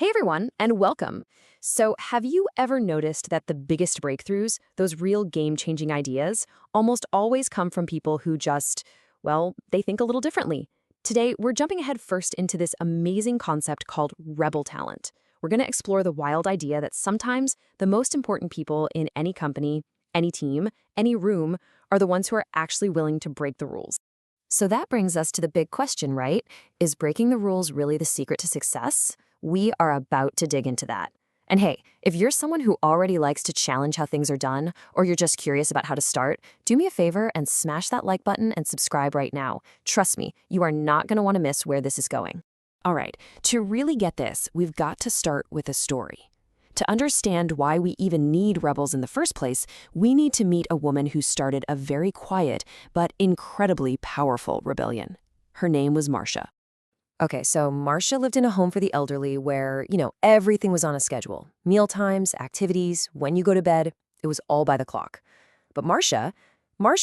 Hey everyone, and welcome. So, have you ever noticed that the biggest breakthroughs, those real game-changing ideas, almost always come from people who just, well, they think a little differently? Today, we're jumping ahead first into this amazing concept called rebel talent. We're going to explore the wild idea that sometimes the most important people in any company, any team, any room are the ones who are actually willing to break the rules. So that brings us to the big question, right? Is breaking the rules really the secret to success? We are about to dig into that. And hey, if you're someone who already likes to challenge how things are done, or you're just curious about how to start, do me a favor and smash that like button and subscribe right now. Trust me, you are not going to want to miss where this is going. All right, to really get this, we've got to start with a story. To understand why we even need rebels in the first place, we need to meet a woman who started a very quiet but incredibly powerful rebellion. Her name was Marcia. Okay, so Marcia lived in a home for the elderly where, everything was on a schedule. Meal times, activities, when you go to bed, it was all by the clock. But Marcia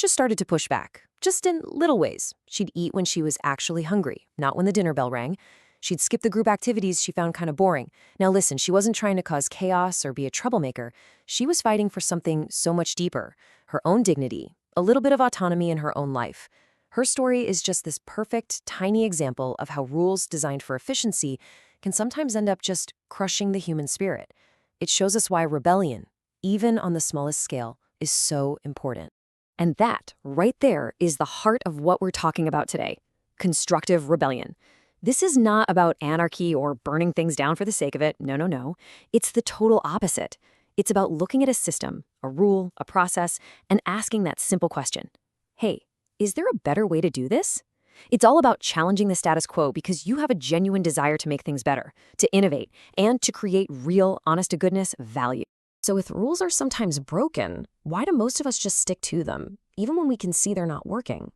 started to push back, just in little ways. She'd eat when she was actually hungry, not when the dinner bell rang. She'd skip the group activities she found kind of boring. Now listen, she wasn't trying to cause chaos or be a troublemaker. She was fighting for something so much deeper, her own dignity, a little bit of autonomy in her own life. Her story is just this perfect, tiny example of how rules designed for efficiency can sometimes end up just crushing the human spirit. It shows us why rebellion, even on the smallest scale, is so important. And that, right there, is the heart of what we're talking about today: constructive rebellion. This is not about anarchy or burning things down for the sake of it. No, no, no. It's the total opposite. It's about looking at a system, a rule, a process, and asking that simple question. Hey, is there a better way to do this? It's all about challenging the status quo because you have a genuine desire to make things better, to innovate, and to create real, honest-to-goodness value. So if rules are sometimes broken, why do most of us just stick to them, even when we can see they're not working?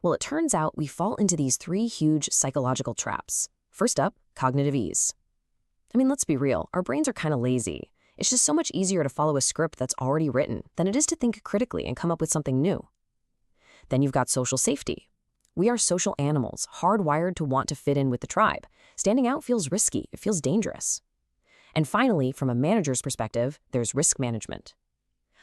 Well, it turns out we fall into these three huge psychological traps. First up, cognitive ease. I mean, let's be real, our brains are kind of lazy. It's just so much easier to follow a script that's already written than it is to think critically and come up with something new. Then you've got social safety. We are social animals, hardwired to want to fit in with the tribe. Standing out feels risky, it feels dangerous. And finally, from a manager's perspective, there's risk management.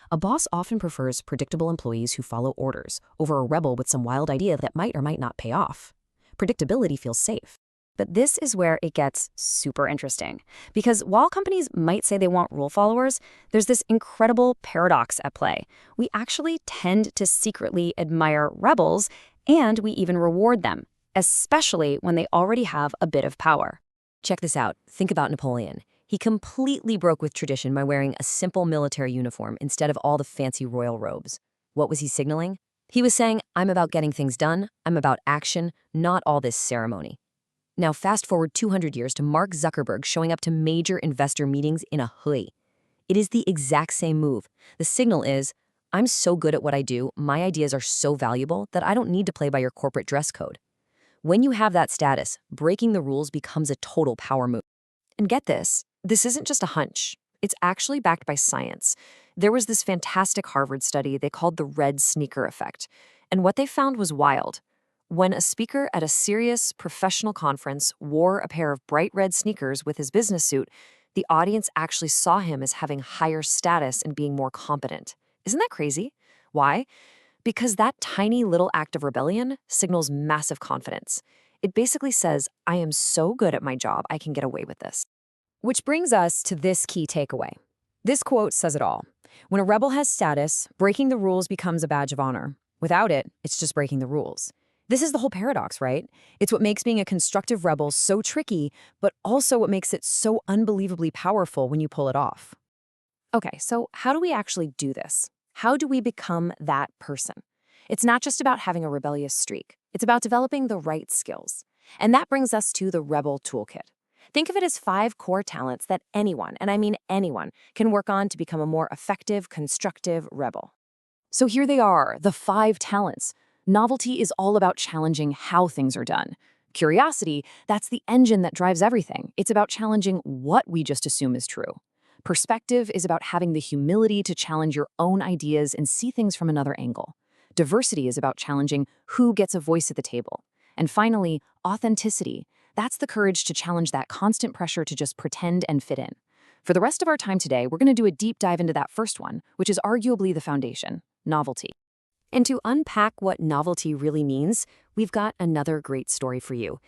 A boss often prefers predictable employees who follow orders over a rebel with some wild idea that might or might not pay off. Predictability feels safe. But this is where it gets super interesting. Because while companies might say they want rule followers, there's this incredible paradox at play. We actually tend to secretly admire rebels, and we even reward them, especially when they already have a bit of power. Check this out. Think about Napoleon. He completely broke with tradition by wearing a simple military uniform instead of all the fancy royal robes. What was he signaling? He was saying, I'm about getting things done, I'm about action, not all this ceremony. Now fast forward 200 years to Mark Zuckerberg showing up to major investor meetings in a hoodie. It is the exact same move. The signal is, I'm so good at what I do, my ideas are so valuable that I don't need to play by your corporate dress code. When you have that status, breaking the rules becomes a total power move. And get this isn't just a hunch. It's actually backed by science. There was this fantastic Harvard study they called the red sneaker effect. And what they found was wild. When a speaker at a serious professional conference wore a pair of bright red sneakers with his business suit, the audience actually saw him as having higher status and being more competent. Isn't that crazy? Why? Because that tiny little act of rebellion signals massive confidence. It basically says, I am so good at my job, I can get away with this. Which brings us to this key takeaway. This quote says it all. When a rebel has status, breaking the rules becomes a badge of honor. Without it, it's just breaking the rules. This is the whole paradox, right? It's what makes being a constructive rebel so tricky, but also what makes it so unbelievably powerful when you pull it off. Okay, so how do we actually do this? How do we become that person? It's not just about having a rebellious streak. It's about developing the right skills. And that brings us to the Rebel Toolkit. Think of it as 5 core talents that anyone, and I mean anyone, can work on to become a more effective, constructive rebel. So here they are, the 5 talents. Novelty is all about challenging how things are done. Curiosity, that's the engine that drives everything. It's about challenging what we just assume is true. Perspective is about having the humility to challenge your own ideas and see things from another angle. Diversity is about challenging who gets a voice at the table. And finally, authenticity. That's the courage to challenge that constant pressure to just pretend and fit in. For the rest of our time today, we're going to do a deep dive into that first one, which is arguably the foundation, novelty. And to unpack what novelty really means, we've got another great story for you.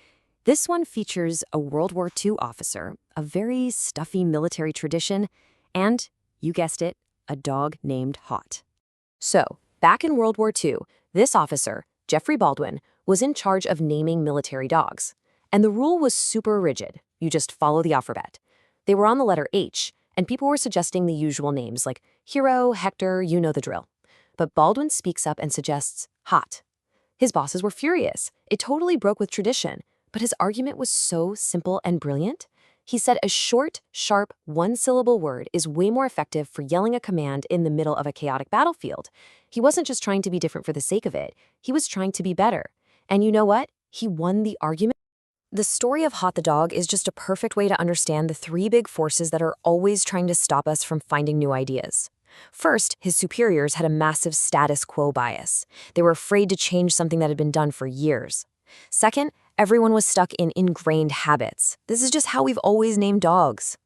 This one features a World War II officer, a very stuffy military tradition, and, you guessed it, a dog named Hot. So, back in World War II, this officer, Jeffrey Baldwin, was in charge of naming military dogs. And the rule was super rigid. You just follow the alphabet. They were on the letter H, and people were suggesting the usual names like Hero, Hector, you know the drill. But Baldwin speaks up and suggests Hot. His bosses were furious. It totally broke with tradition, but his argument was so simple and brilliant. He said a short, sharp, one-syllable word is way more effective for yelling a command in the middle of a chaotic battlefield. He wasn't just trying to be different for the sake of it. He was trying to be better. And you know what? He won the argument. The story of Hot the dog is just a perfect way to understand the three big forces that are always trying to stop us from finding new ideas. First, his superiors had a massive status quo bias. They were afraid to change something that had been done for years. Second, everyone was stuck in ingrained habits. This is just how we've always named dogs.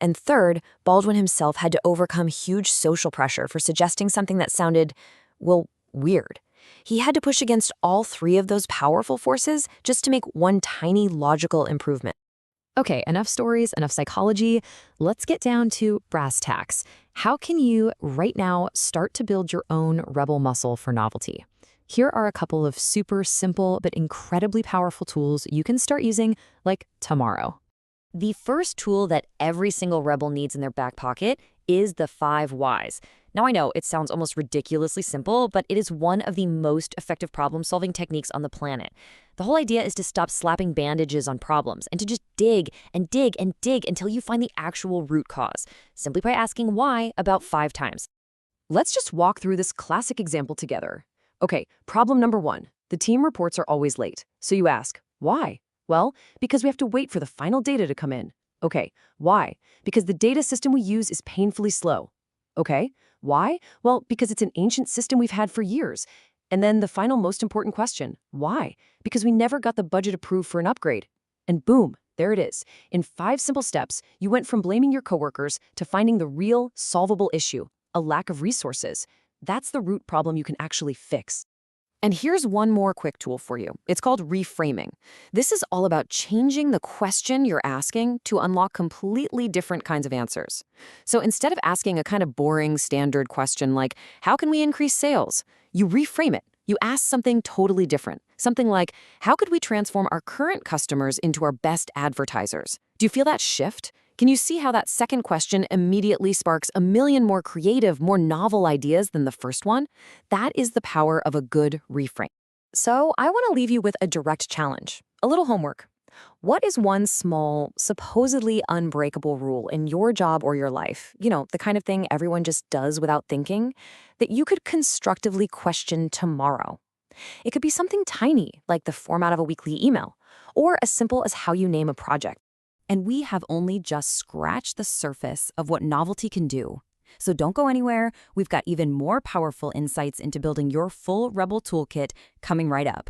And third, Baldwin himself had to overcome huge social pressure for suggesting something that sounded, well, weird. He had to push against all three of those powerful forces just to make one tiny logical improvement. Okay, enough stories, enough psychology. Let's get down to brass tacks. How can you, right now, start to build your own rebel muscle for novelty? Here are a couple of super simple but incredibly powerful tools you can start using, like tomorrow. The first tool that every single rebel needs in their back pocket is the 5 whys. Now I know it sounds almost ridiculously simple, but it is one of the most effective problem-solving techniques on the planet. The whole idea is to stop slapping bandages on problems and to just dig and dig and dig until you find the actual root cause, simply by asking why about 5 times. Let's just walk through this classic example together. Okay, problem number 1. The team reports are always late. So you ask, why? Well, because we have to wait for the final data to come in. Okay, why? Because the data system we use is painfully slow. Okay, why? Well, because it's an ancient system we've had for years. And then the final most important question, why? Because we never got the budget approved for an upgrade. And boom, there it is. In 5 simple steps, you went from blaming your coworkers to finding the real, solvable issue, a lack of resources. That's the root problem you can actually fix. And here's one more quick tool for you. It's called reframing. This is all about changing the question you're asking to unlock completely different kinds of answers. So instead of asking a kind of boring standard question like, how can we increase sales? You reframe it. You ask something totally different. Something like, how could we transform our current customers into our best advertisers? Do you feel that shift? Can you see how that second question immediately sparks a million more creative, more novel ideas than the first one? That is the power of a good reframe. So I want to leave you with a direct challenge, a little homework. What is one small, supposedly unbreakable rule in your job or your life, the kind of thing everyone just does without thinking, that you could constructively question tomorrow? It could be something tiny, like the format of a weekly email, or as simple as how you name a project. And we have only just scratched the surface of what novelty can do. So don't go anywhere. We've got even more powerful insights into building your full Rebel toolkit coming right up.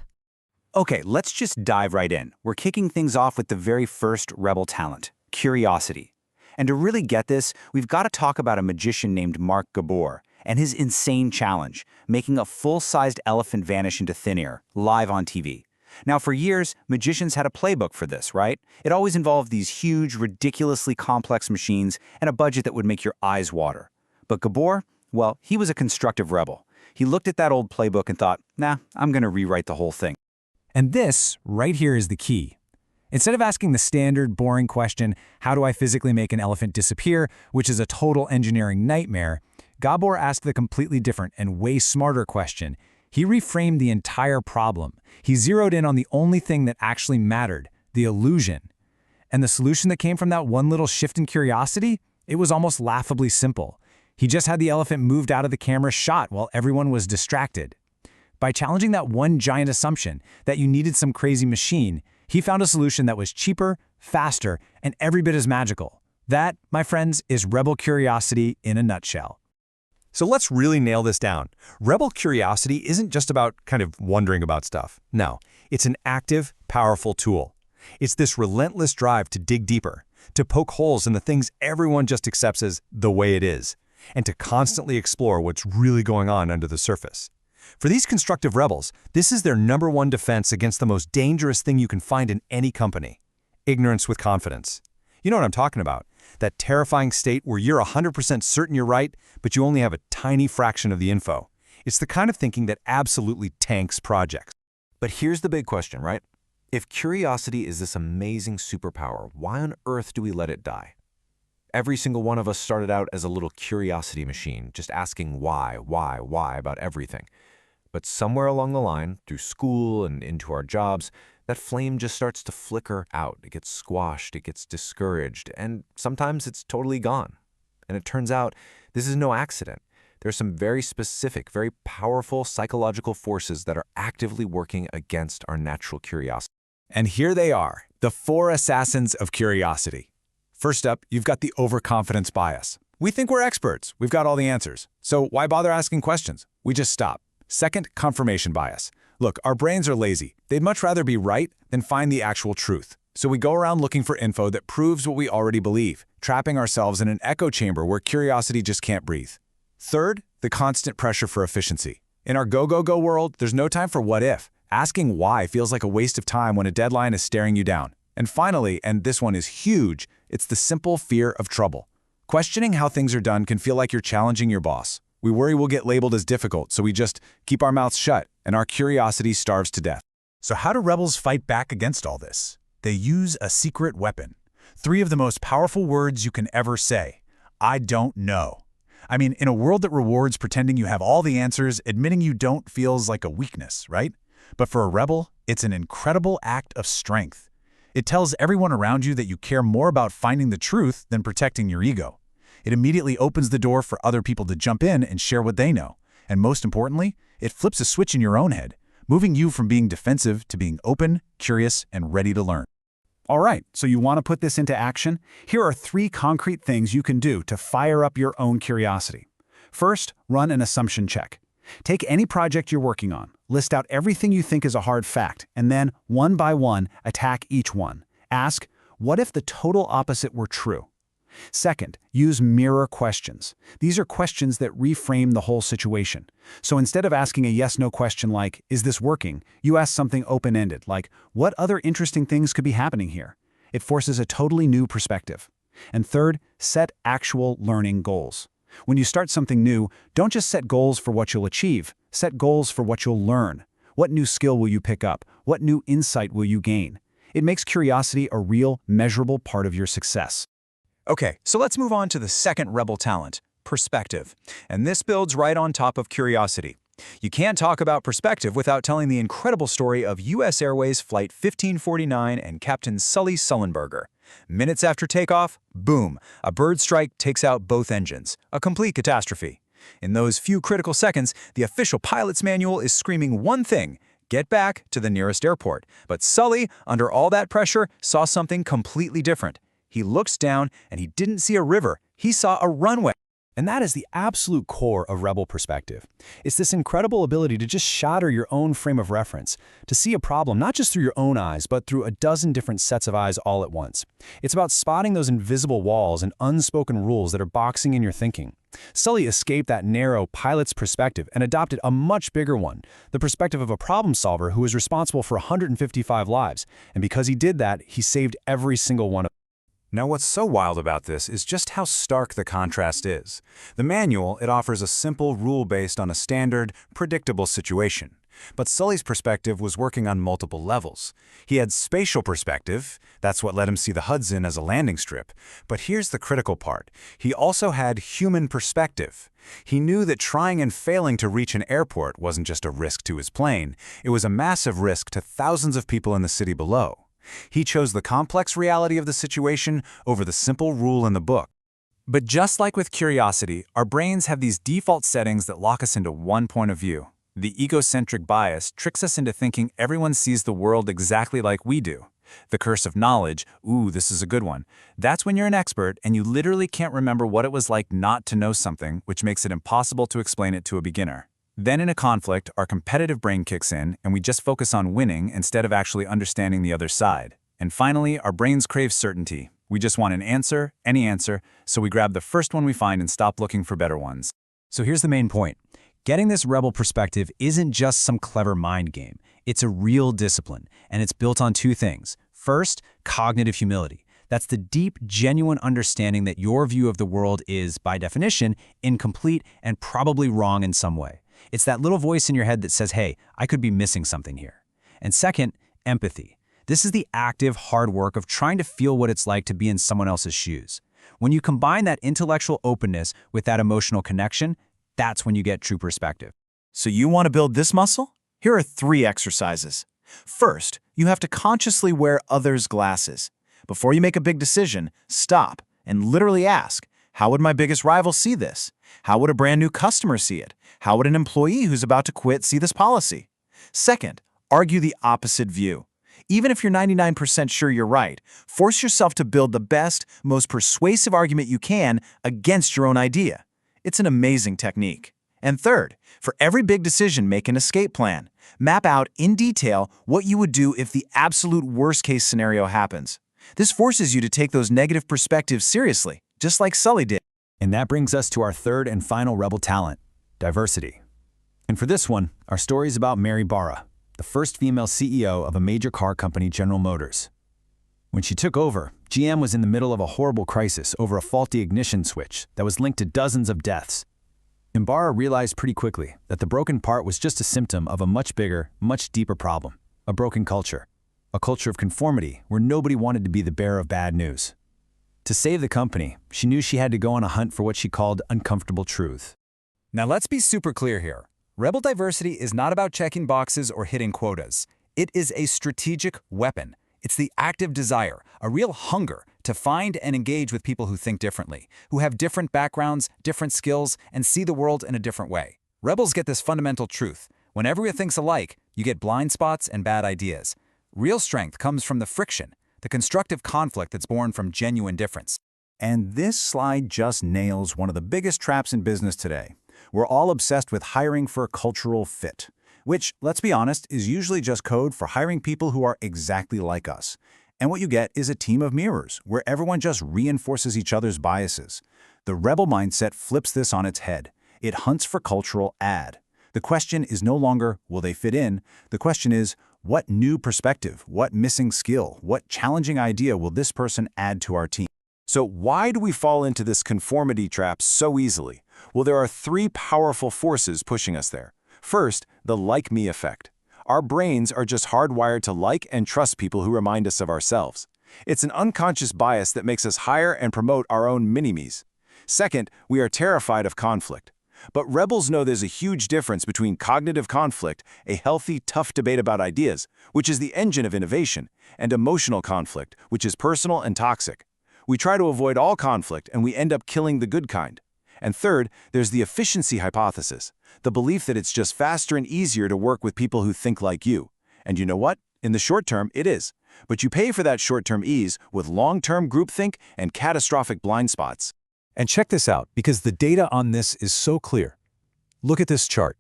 Okay, let's just dive right in. We're kicking things off with the very first Rebel talent, curiosity. And to really get this, we've got to talk about a magician named Mark Gabor and his insane challenge, making a full-sized elephant vanish into thin air, live on TV. Now, for years, magicians had a playbook for this, right? It always involved these huge, ridiculously complex machines and a budget that would make your eyes water. But Gabor, well, he was a constructive rebel. He looked at that old playbook and thought, nah, I'm going to rewrite the whole thing. And this, right here, is the key. Instead of asking the standard, boring question, how do I physically make an elephant disappear, which is a total engineering nightmare, Gabor asked the completely different and way smarter question. He reframed the entire problem. He zeroed in on the only thing that actually mattered, the illusion. And the solution that came from that one little shift in curiosity? It was almost laughably simple. He just had the elephant moved out of the camera shot while everyone was distracted. By challenging that one giant assumption that you needed some crazy machine, he found a solution that was cheaper, faster, and every bit as magical. That, my friends, is Rebel curiosity in a nutshell. So let's really nail this down. Rebel curiosity isn't just about kind of wondering about stuff. No, it's an active, powerful tool. It's this relentless drive to dig deeper, to poke holes in the things everyone just accepts as the way it is, and to constantly explore what's really going on under the surface. For these constructive rebels, this is their #1 defense against the most dangerous thing you can find in any company: ignorance with confidence. You know what I'm talking about? That terrifying state where you're 100% certain you're right, but you only have a tiny fraction of the info. It's the kind of thinking that absolutely tanks projects. But here's the big question, right? If curiosity is this amazing superpower, why on earth do we let it die? Every single one of us started out as a little curiosity machine, just asking why about everything. But somewhere along the line, through school and into our jobs, that flame just starts to flicker out. It gets squashed, it gets discouraged, and sometimes it's totally gone. And it turns out this is no accident. There are some very specific, very powerful psychological forces that are actively working against our natural curiosity. And here they are, the 4 assassins of curiosity. First up, you've got the overconfidence bias. We think we're experts. We've got all the answers. So why bother asking questions? We just stop. Second, confirmation bias. Look, our brains are lazy. They'd much rather be right than find the actual truth. So we go around looking for info that proves what we already believe, trapping ourselves in an echo chamber where curiosity just can't breathe. Third, the constant pressure for efficiency. In our go world, there's no time for what if. Asking why feels like a waste of time when a deadline is staring you down. And finally, and this one is huge, it's the simple fear of trouble. Questioning how things are done can feel like you're challenging your boss. We worry we'll get labeled as difficult, so we just keep our mouths shut, and our curiosity starves to death. So how do rebels fight back against all this? They use a secret weapon. 3 of the most powerful words you can ever say: I don't know. I mean, in a world that rewards pretending you have all the answers, admitting you don't feels like a weakness, right? But for a rebel, it's an incredible act of strength. It tells everyone around you that you care more about finding the truth than protecting your ego. It immediately opens the door for other people to jump in and share what they know. And most importantly, it flips a switch in your own head, moving you from being defensive to being open, curious, and ready to learn. All right, so you want to put this into action? Here are 3 concrete things you can do to fire up your own curiosity. First, run an assumption check. Take any project you're working on, list out everything you think is a hard fact, and then, one by one, attack each one. Ask, what if the total opposite were true? Second, use mirror questions. These are questions that reframe the whole situation. So instead of asking a yes-no question like, is this working? You ask something open-ended, like, what other interesting things could be happening here? It forces a totally new perspective. And third, set actual learning goals. When you start something new, don't just set goals for what you'll achieve. Set goals for what you'll learn. What new skill will you pick up? What new insight will you gain? It makes curiosity a real, measurable part of your success. Okay, so let's move on to the second rebel talent, perspective. And this builds right on top of curiosity. You can't talk about perspective without telling the incredible story of U.S. Airways Flight 1549 and Captain Sully Sullenberger. Minutes after takeoff, boom, a bird strike takes out both engines. A complete catastrophe. In those few critical seconds, the official pilot's manual is screaming one thing: get back to the nearest airport. But Sully, under all that pressure, saw something completely different. He looks down and he didn't see a river. He saw a runway. And that is the absolute core of rebel perspective. It's this incredible ability to just shatter your own frame of reference, to see a problem not just through your own eyes, but through a dozen different sets of eyes all at once. It's about spotting those invisible walls and unspoken rules that are boxing in your thinking. Sully escaped that narrow pilot's perspective and adopted a much bigger one, the perspective of a problem solver who was responsible for 155 lives. And because he did that, he saved every single one of them. Now what's so wild about this is just how stark the contrast is. The manual, it offers a simple rule based on a standard, predictable situation. But Sully's perspective was working on multiple levels. He had spatial perspective, that's what let him see the Hudson as a landing strip. But here's the critical part. He also had human perspective. He knew that trying and failing to reach an airport wasn't just a risk to his plane, it was a massive risk to thousands of people in the city below. He chose the complex reality of the situation over the simple rule in the book. But just like with curiosity, our brains have these default settings that lock us into one point of view. The egocentric bias tricks us into thinking everyone sees the world exactly like we do. The curse of knowledge, ooh, this is a good one. That's when you're an expert and you literally can't remember what it was like not to know something, which makes it impossible to explain it to a beginner. Then in a conflict, our competitive brain kicks in and we just focus on winning instead of actually understanding the other side. And finally, our brains crave certainty. We just want an answer, any answer, so we grab the first one we find and stop looking for better ones. So here's the main point. Getting this rebel perspective isn't just some clever mind game. It's a real discipline, and it's built on two things. First, cognitive humility. That's the deep, genuine understanding that your view of the world is, by definition, incomplete and probably wrong in some way. It's that little voice in your head that says, hey, I could be missing something here. And second, empathy. This is the active, hard work of trying to feel what it's like to be in someone else's shoes. When you combine that intellectual openness with that emotional connection, that's when you get true perspective. So you want to build this muscle? Here are 3 exercises. First, you have to consciously wear others' glasses. Before you make a big decision, stop and literally ask, how would my biggest rival see this? How would a brand new customer see it? How would an employee who's about to quit see this policy? Second, argue the opposite view. Even if you're 99% sure you're right, force yourself to build the best, most persuasive argument you can against your own idea. It's an amazing technique. And third, for every big decision, make an escape plan. Map out in detail what you would do if the absolute worst-case scenario happens. This forces you to take those negative perspectives seriously, just like Sully did. And that brings us to our third and final rebel talent, diversity. And for this one, our story is about Mary Barra, the first female CEO of a major car company, General Motors. When she took over, GM was in the middle of a horrible crisis over a faulty ignition switch that was linked to dozens of deaths. And Barra realized pretty quickly that the broken part was just a symptom of a much bigger, much deeper problem, a broken culture. A culture of conformity where nobody wanted to be the bearer of bad news. To save the company, she knew she had to go on a hunt for what she called uncomfortable truth. Now let's be super clear here. Rebel diversity is not about checking boxes or hitting quotas. It is a strategic weapon. It's the active desire, a real hunger to find and engage with people who think differently, who have different backgrounds, different skills, and see the world in a different way. Rebels get this fundamental truth. When everyone thinks alike, you get blind spots and bad ideas. Real strength comes from the friction, the constructive conflict that's born from genuine difference. And this slide just nails one of the biggest traps in business today. We're all obsessed with hiring for cultural fit, which, let's be honest, is usually just code for hiring people who are exactly like us. And what you get is a team of mirrors, where everyone just reinforces each other's biases. The rebel mindset flips this on its head. It hunts for cultural add. The question is no longer, will they fit in? The question is, what new perspective, what missing skill, what challenging idea will this person add to our team? So why do we fall into this conformity trap so easily? Well, there are 3 powerful forces pushing us there. First, the like-me effect. Our brains are just hardwired to like and trust people who remind us of ourselves. It's an unconscious bias that makes us hire and promote our own mini-me's. Second, we are terrified of conflict. But rebels know there's a huge difference between cognitive conflict, a healthy, tough debate about ideas, which is the engine of innovation, and emotional conflict, which is personal and toxic. We try to avoid all conflict, and we end up killing the good kind. And third, there's the efficiency hypothesis, the belief that it's just faster and easier to work with people who think like you. And you know what? In the short term, it is. But you pay for that short-term ease with long-term groupthink and catastrophic blind spots. And check this out, because the data on this is so clear. Look at this chart.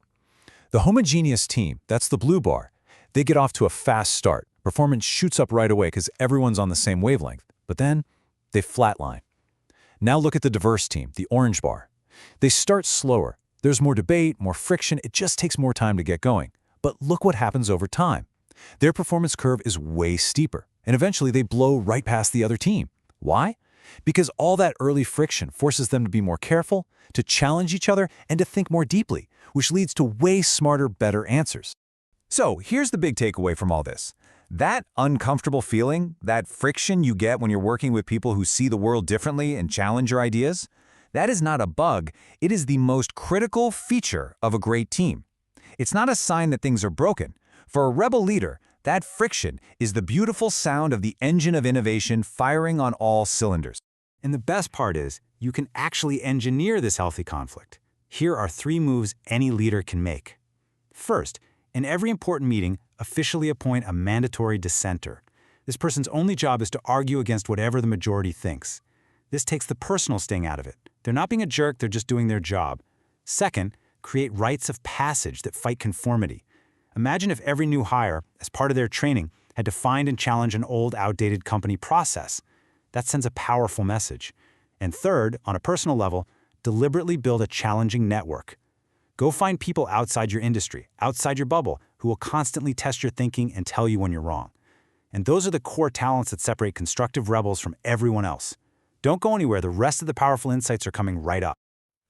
The homogeneous team, that's the blue bar, they get off to a fast start. Performance shoots up right away because everyone's on the same wavelength. But then, they flatline. Now look at the diverse team, the orange bar. They start slower. There's more debate, more friction. It just takes more time to get going. But look what happens over time. Their performance curve is way steeper, and eventually they blow right past the other team. Why? Because all that early friction forces them to be more careful, to challenge each other, and to think more deeply, which leads to way smarter, better answers. So here's the big takeaway from all this. That uncomfortable feeling, that friction you get when you're working with people who see the world differently and challenge your ideas, that is not a bug. It is the most critical feature of a great team. It's not a sign that things are broken. For a rebel leader, that friction is the beautiful sound of the engine of innovation firing on all cylinders. And the best part is, you can actually engineer this healthy conflict. Here are 3 moves any leader can make. First, in every important meeting, officially appoint a mandatory dissenter. This person's only job is to argue against whatever the majority thinks. This takes the personal sting out of it. They're not being a jerk, they're just doing their job. Second, create rites of passage that fight conformity. Imagine if every new hire, as part of their training, had to find and challenge an old, outdated company process. That sends a powerful message. And third, on a personal level, deliberately build a challenging network. Go find people outside your industry, outside your bubble, who will constantly test your thinking and tell you when you're wrong. And those are the core talents that separate constructive rebels from everyone else. Don't go anywhere, the rest of the powerful insights are coming right up.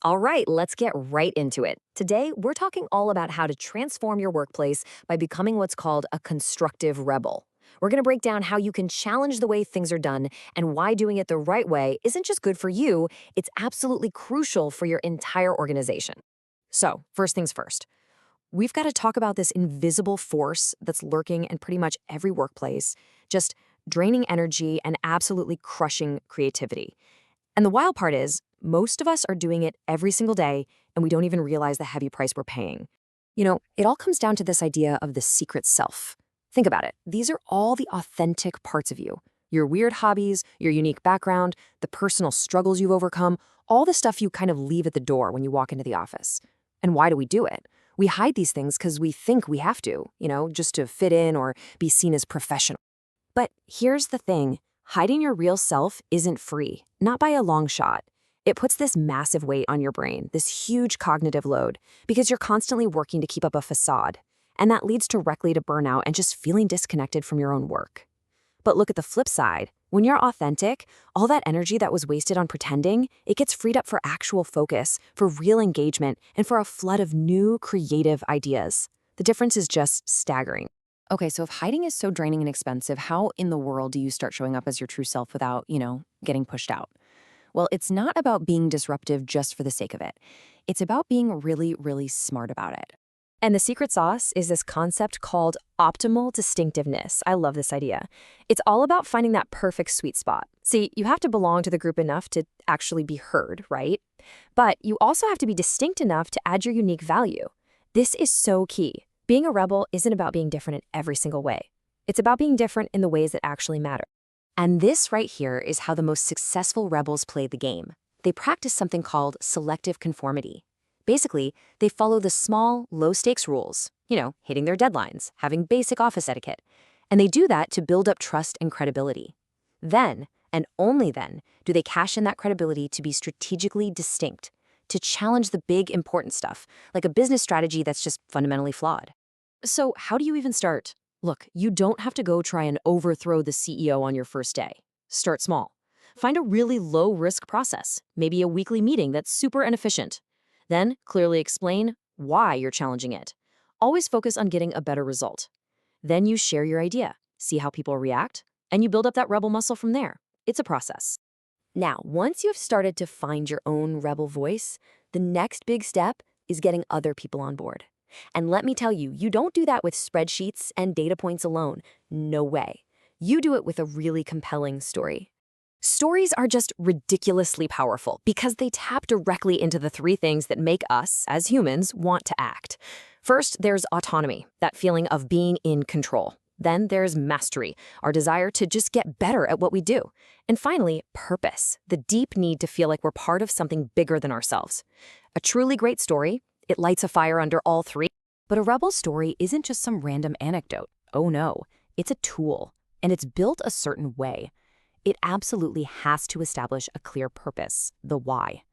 All right, let's get right into it. Today, we're talking all about how to transform your workplace by becoming what's called a constructive rebel. We're going to break down how you can challenge the way things are done and why doing it the right way isn't just good for you, it's absolutely crucial for your entire organization. So, first things first. We've got to talk about this invisible force that's lurking in pretty much every workplace, just draining energy and absolutely crushing creativity. And the wild part is, most of us are doing it every single day, and we don't even realize the heavy price we're paying. You know, it all comes down to this idea of the secret self. Think about it. These are all the authentic parts of you. Your weird hobbies, your unique background, the personal struggles you've overcome, all the stuff you kind of leave at the door when you walk into the office. And why do we do it? We hide these things because we think we have to, just to fit in or be seen as professional. But here's the thing. Hiding your real self isn't free, not by a long shot. It puts this massive weight on your brain, this huge cognitive load, because you're constantly working to keep up a facade. And that leads directly to burnout and just feeling disconnected from your own work. But look at the flip side. When you're authentic, all that energy that was wasted on pretending, it gets freed up for actual focus, for real engagement, and for a flood of new creative ideas. The difference is just staggering. Okay, so if hiding is so draining and expensive, how in the world do you start showing up as your true self without, getting pushed out? Well, it's not about being disruptive just for the sake of it. It's about being really, really smart about it. And the secret sauce is this concept called optimal distinctiveness. I love this idea. It's all about finding that perfect sweet spot. See, you have to belong to the group enough to actually be heard, right? But you also have to be distinct enough to add your unique value. This is so key. Being a rebel isn't about being different in every single way. It's about being different in the ways that actually matter. And this right here is how the most successful rebels play the game. They practice something called selective conformity. Basically, they follow the small, low-stakes rules, hitting their deadlines, having basic office etiquette. And they do that to build up trust and credibility. Then, and only then, do they cash in that credibility to be strategically distinct, to challenge the big, important stuff, like a business strategy that's just fundamentally flawed. So how do you even start? Look, you don't have to go try and overthrow the CEO on your first day. Start small. Find a really low-risk process, maybe a weekly meeting that's super inefficient. Then, clearly explain why you're challenging it. Always focus on getting a better result. Then you share your idea, see how people react, and you build up that rebel muscle from there. It's a process. Now, once you have started to find your own rebel voice, the next big step is getting other people on board. And let me tell you, you don't do that with spreadsheets and data points alone. No way. You do it with a really compelling story. Stories are just ridiculously powerful because they tap directly into the three things that make us, as humans, want to act. First, there's autonomy, that feeling of being in control. Then there's mastery, our desire to just get better at what we do. And finally, purpose, the deep need to feel like we're part of something bigger than ourselves. A truly great story, it lights a fire under all three. But a rebel story isn't just some random anecdote. Oh no, it's a tool, and it's built a certain way. It absolutely has to establish a clear purpose, the why.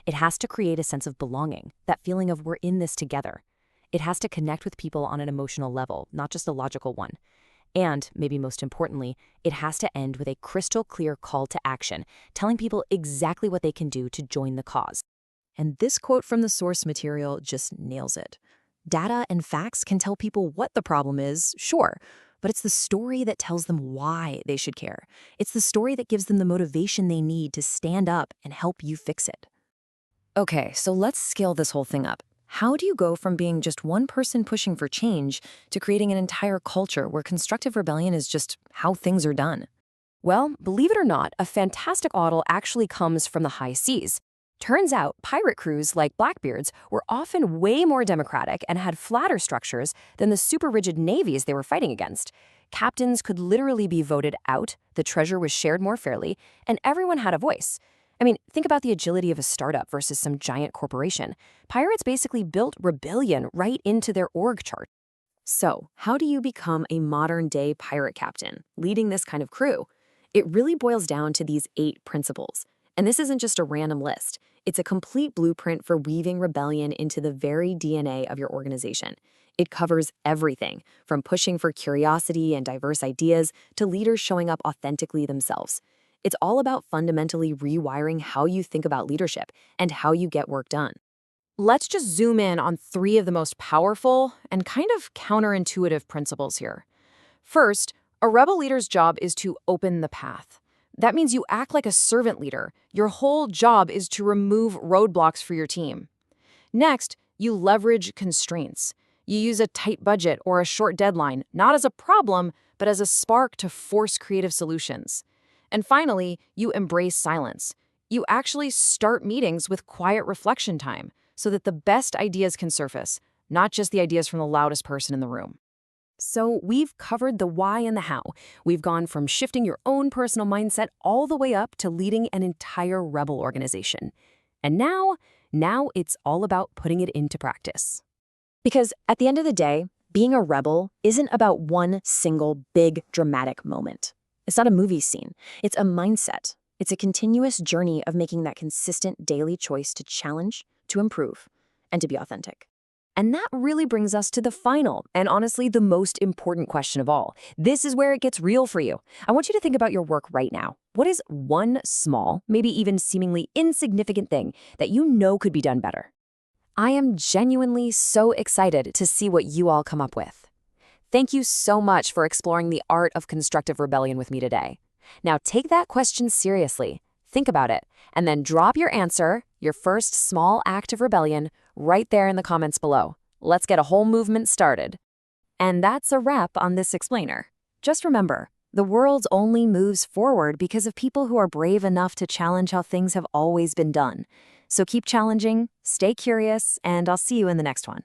It has to create a sense of belonging, that feeling of we're in this together. It has to connect with people on an emotional level, not just a logical one. And, maybe most importantly, it has to end with a crystal clear call to action, telling people exactly what they can do to join the cause. And this quote from the source material just nails it. Data and facts can tell people what the problem is, sure, but it's the story that tells them why they should care. It's the story that gives them the motivation they need to stand up and help you fix it. Okay, so let's scale this whole thing up. How do you go from being just one person pushing for change to creating an entire culture where constructive rebellion is just how things are done? Well, believe it or not, a fantastic model actually comes from the high seas. Turns out, pirate crews like Blackbeard's were often way more democratic and had flatter structures than the super rigid navies they were fighting against. Captains could literally be voted out, the treasure was shared more fairly, and everyone had a voice. I mean, think about the agility of a startup versus some giant corporation. Pirates basically built rebellion right into their org chart. So, how do you become a modern-day pirate captain, leading this kind of crew? It really boils down to these 8 principles. And this isn't just a random list. It's a complete blueprint for weaving rebellion into the very DNA of your organization. It covers everything, from pushing for curiosity and diverse ideas to leaders showing up authentically themselves. It's all about fundamentally rewiring how you think about leadership and how you get work done. Let's just zoom in on 3 of the most powerful and kind of counterintuitive principles here. First, a rebel leader's job is to open the path. That means you act like a servant leader. Your whole job is to remove roadblocks for your team. Next, you leverage constraints. You use a tight budget or a short deadline, not as a problem, but as a spark to force creative solutions. And finally, you embrace silence. You actually start meetings with quiet reflection time so that the best ideas can surface, not just the ideas from the loudest person in the room. So we've covered the why and the how. We've gone from shifting your own personal mindset all the way up to leading an entire rebel organization. And now it's all about putting it into practice. Because at the end of the day, being a rebel isn't about one single big dramatic moment. It's not a movie scene. It's a mindset. It's a continuous journey of making that consistent daily choice to challenge, to improve, and to be authentic. And that really brings us to the final, and honestly, the most important question of all. This is where it gets real for you. I want you to think about your work right now. What is one small, maybe even seemingly insignificant thing that you know could be done better? I am genuinely so excited to see what you all come up with. Thank you so much for exploring the art of constructive rebellion with me today. Now take that question seriously. Think about it, and then drop your answer, your first small act of rebellion, right there in the comments below. Let's get a whole movement started. And that's a wrap on this explainer. Just remember, the world only moves forward because of people who are brave enough to challenge how things have always been done. So keep challenging, stay curious, and I'll see you in the next one.